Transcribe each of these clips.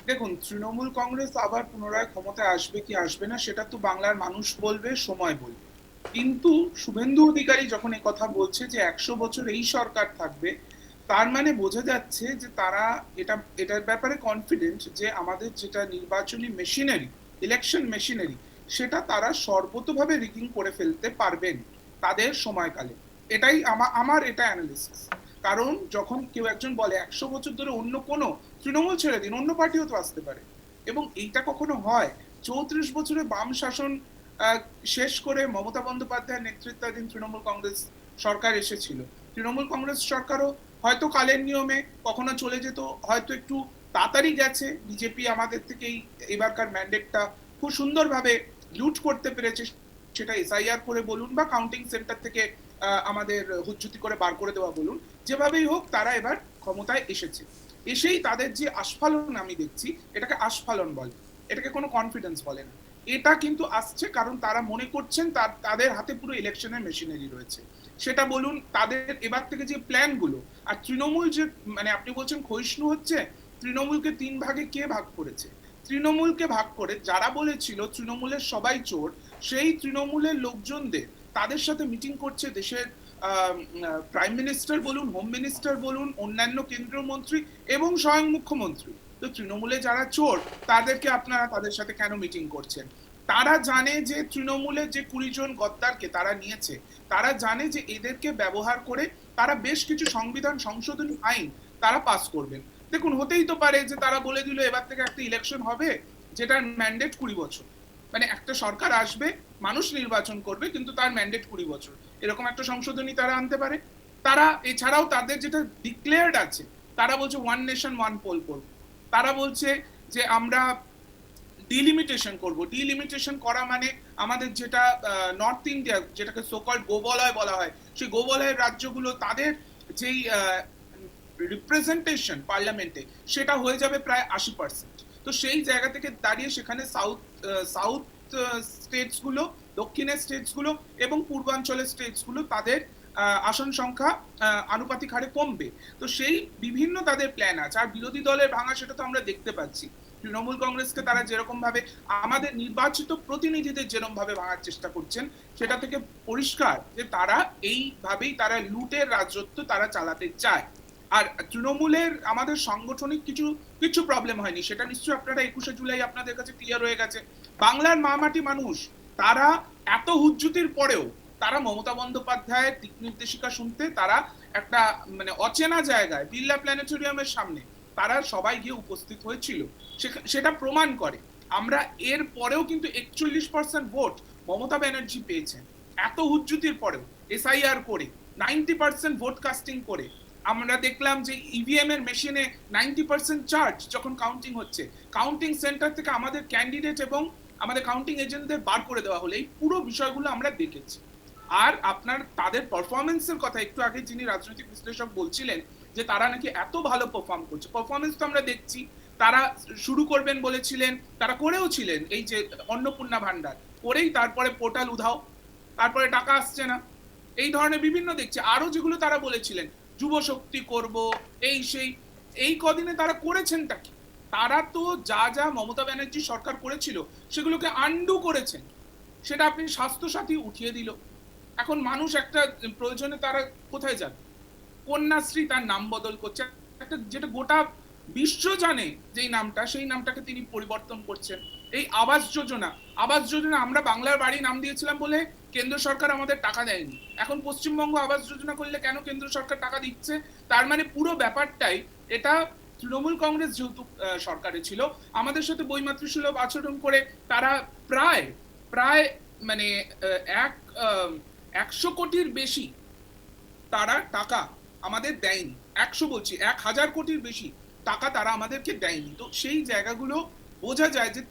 দেখুন, তৃণমূল কংগ্রেস আবার পুনরায় ক্ষমতায় আসবে কি আসবে না সেটা তো বাংলার মানুষ বলবে, সময় বলবে। কিন্তু শুভেন্দু অধিকারী যখন এই কথা বলছে যে 100 বছর এই সরকার থাকবে, তার মানে বোঝা যাচ্ছে যে তারা এটার ব্যাপারে কনফিডেন্ট যে আমাদের যেটা নির্বাচনী মেশিনারি, ইলেকশন মেশিনারি, সেটা তারা সর্বতোভাবে রিগিং করে ফেলতে পারবেন তাদের সময়কালে। এটাই আমার এটা অ্যানালিসিস। কারণ যখন কেউ একজন বলে 100 বছর ধরে অন্য কোনো, তৃণমূল ছেড়ে দিন, অন্য পার্টিও তো আসতে পারে, এবং এইটা কখনো হয়? 34 বছরে বাম শাসন আহ, শেষ করে মমতা বন্দ্যোপাধ্যায়ের নেতৃত্বাধীন তৃণমূল কংগ্রেস সরকার এসেছিল। তৃণমূল কংগ্রেস সরকারও হয়তো কালের নিয়মে কখনো চলে যেত, হয়তো একটু তাড়াতাড়ি গেছে। বিজেপি আমাদের থেকে এবারকার ম্যান্ডেটটা খুব সুন্দরভাবে লুট করতে পেরেছে, সেটা এসআইআর করে বলুন বা কাউন্টিং সেন্টার থেকে আমাদের হুজ্জুতি করে বার করে দেওয়া বলুন, যেভাবেই হোক তারা এবার ক্ষমতায় এসেছে। এসেই তাদের যে আস্ফালন আমি দেখছি, এটাকে আস্ফালন বলে, এটাকে কোনো কনফিডেন্স বলে না। এটা কিন্তু আসছে কারণ তারা মনে করছেন তাদের হাতে পুরো ইলেকশনের মেশিনারি রয়েছে। সেটা বলুন তাদের এবার থেকে যে প্ল্যানগুলো। আর তৃণমূল যে, মানে আপনি বলছেন ক্ষয়িষ্ণু হচ্ছে, তৃণমূলকে 3 ভাগে কে ভাগ করেছে? তৃণমূলকে ভাগ করে যারা বলেছিল তৃণমূলের সবাই চোর, সেই তৃণমূলের লোকজনদের তাদের সাথে মিটিং করছে দেশের প্রাইম মিনিস্টার বলুন, হোম মিনিস্টার বলুন, অন্যান্য কেন্দ্রীয় মন্ত্রী এবং স্বয়ং মুখ্যমন্ত্রী। তো তৃণমূলে যারা চোর, তাদেরকে আপনারা তাদের সাথে কেন মিটিং করছেন? তারা জানে যে তৃণমূলের যে 20 জন গদ্দারকে তারা নিয়েছে, তারা জানে যে এদেরকে ব্যবহার করে তারা বেশ কিছু সংবিধান সংশোধনী আইন তারা পাস করবেন। দেখুন, হতেই তো পারে যে তারা বলে দিল এবার থেকে একটা ইলেকশন হবে যেটার ম্যান্ডেট 20 বছর, মানে একটা সরকার আসবে, মানুষ নির্বাচন করবে, কিন্তু তার ম্যান্ডেট 20 বছর, এরকম একটা সংশোধনী তারা আনতে পারে। তারা এছাড়াও তাদের যেটা ডিক্লেয়ার্ড আছে, তারা বলছে ওয়ান নেশন ওয়ান পোল করব। তারা বলছে যে আমরা ডিলিমিটেশন করব। ডিলিমিটেশন করা মানে আমাদের যেটা নর্থ ইন্ডিয়া, যেটাকে সোকল্ড গোবলয় বলা হয়, সেই গোবলয়ের রাজ্যগুলো তাদের যেই রিপ্রেজেন্টেশন পার্লামেন্টে, সেটা হয়ে যাবে প্রায় 80%। তো সেই জায়গা থেকে দাঁড়িয়ে সেখানে সাউথ সাউথ স্টেটস গুলো, দক্ষিণের স্টেটস গুলো এবং পূর্বাঞ্চলের স্টেটস গুলো তাদের আসন সংখ্যা আনুপাতিক হারে কমবে। তো সেই বিভিন্ন তাদের প্ল্যান আছে। আর বিরোধী দলের ভাঙা, সেটা তো আমরা দেখতে পাচ্ছি। তৃণমূল কংগ্রেসকে তারা যেরকম ভাবে আমাদের নির্বাচিত প্রতিনিধিদের যেরকম ভাবে ভাঙার চেষ্টা করছেন, সেটা থেকে পরিষ্কার যে তারা এইভাবেই তারা লুটের রাজত্ব তারা চালাতে চায়। আর তৃণমূলের আমাদের সাংগঠনিক কিছু কিছু প্রবলেম হয়নি, সেটা নিশ্চয়ই আপনারা 21শে জুলাই আপনাদের কাছে ক্লিয়ার হয়ে গেছে। বাংলার মামাটি মানুষ, তারা এত হুজ্জুতির পরেও তারা মমতা বন্দ্যোপাধ্যায়ের দিক নির্দেশিকা শুনতে তারা একটা, মানে অচেনা জায়গায় বিড়লা প্ল্যানেটোরিয়ামের সামনে তারা সবাই গিয়ে উপস্থিত হয়েছিল। সেটা প্রমাণ করে। আমরা এর পরেও কিন্তু 41% ভোট মমতা ব্যানার্জি পেয়েছেন, এত হুজ্জুতির পরেও, এসআইআর করে, 90% ভোট কাস্টিং করে। আমরা দেখলাম যে ইভিএম এর মেশিনে 90% চার্জ যখন কাউন্টিং হচ্ছে, কাউন্টিং সেন্টার থেকে আমাদের ক্যান্ডিডেট এবং আমাদের কাউন্টিং এজেন্টদের বার করে দেওয়া হলে, এই পুরো বিষয়গুলো আমরা দেখেছি। আর আপনার তাদের পারফরমেন্সের কথা একটু আগে যিনি রাজনৈতিক বিশ্লেষক বলছিলেন যে তারা নাকি এত ভালো পারফর্ম করছে, পারফরমেন্স তো আমরা দেখছি। তারা শুরু করবেন বলেছিলেন, তারা করেও ছিলেন, এই যে অন্নপূর্ণা ভান্ডার করেই তারপরে পোর্টাল উধাও, তারপরে টাকা আসছে না, এই ধরনের বিভিন্ন দেখছি। আরো যেগুলো তারা বলেছিলেন যুব শক্তি করব, এই সেই, এই কদিনে তারা করেছেনটা কি? তারা তো যা যা মমতা ব্যানার্জি সরকার করেছিল সেগুলোকে আন্ডু করেছেন। সেটা আপনি স্বাস্থ্যসাথী উঠিয়ে দিল, এখন মানুষ একটা প্রয়োজনে তারা কোথায় যাবে? কন্যাশ্রী তার নাম বদল করছে, একটা যেটা গোটা বিশ্ব জানে যেই নামটা, সেই নামটাকে তিনি পরিবর্তন করছেন। এই আবাস যোজনা, আবাস যোজনা আমরা বাংলার বাড়ি নাম দিয়েছিলাম বলে কেন্দ্র সরকার আমাদের টাকা দেয়নি, এখন পশ্চিমবঙ্গ আবাস যোজনা করলে কেন কেন্দ্র সরকার টাকা দিচ্ছে? তার মানে পুরো ব্যাপারটাই এটা তৃণমূল কংগ্রেস যেহেতু সরকারে ছিল, আমাদের সাথে বৈমাতৃসুলভ আচরণ করে তারা প্রায় প্রায় মানে এক 100 কোটির বেশি তারা টাকা আমাদের দেয়নি। 100 বলছি, 1000 কোটির বেশি টাকা তারা আমাদেরকে দেয়নি। তো সেই জায়গাগুলো বোঝা যায় যে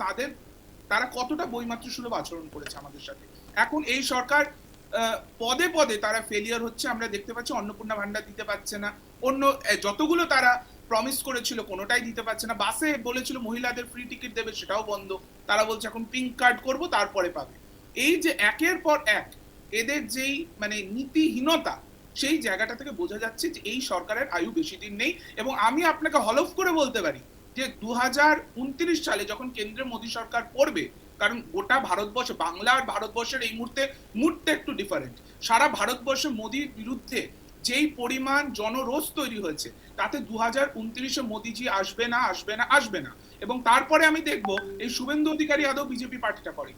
তারা কতটা বৈমাতৃ সুলভ আচরণ করেছে আমাদের সাথে। এখন এই সরকার পদে পদে তারা ফেলিয়ার হচ্ছে, আমরা দেখতে পাচ্ছি। অন্নপূর্ণা ভান্ডার দিতে পারছে না, অন্য যতগুলো তারা প্রমিস করেছিল কোনোটাই দিতে পারছে না। বাসে বলেছিল মহিলাদের ফ্রি টিকিট দেবে, সেটাও বন্ধ। তারা বলছে এখন পিঙ্ক কার্ড করব, তারপরে পাবে। এই যে একের পর এক এদের যেই মানে নীতিহীনতা, সেই জায়গাটা থেকে বোঝা যাচ্ছে যে এই সরকারের আয়ু বেশি দিন নেই। এবং আমি আপনাকে হলফ করে বলতে পারি যে 2029 সালে যখন কেন্দ্রে মোদী সরকার পড়বে, কারণ গোটা ভারতবর্ষ, বাংলা আর ভারতবর্ষের এই মুহূর্তে একটু ডিফারেন্ট, সারা ভারতবর্ষে মোদীর বিরুদ্ধে যেই পরিমাণ জনরোষ তৈরি হয়েছে, তাতে 2029-এ মোদীজি আসবে না, আসবে না, আসবে না। এবং তারপরে আমি দেখবো এই শুভেন্দু অধিকারী আদৌ বিজেপি পার্টিটা করে।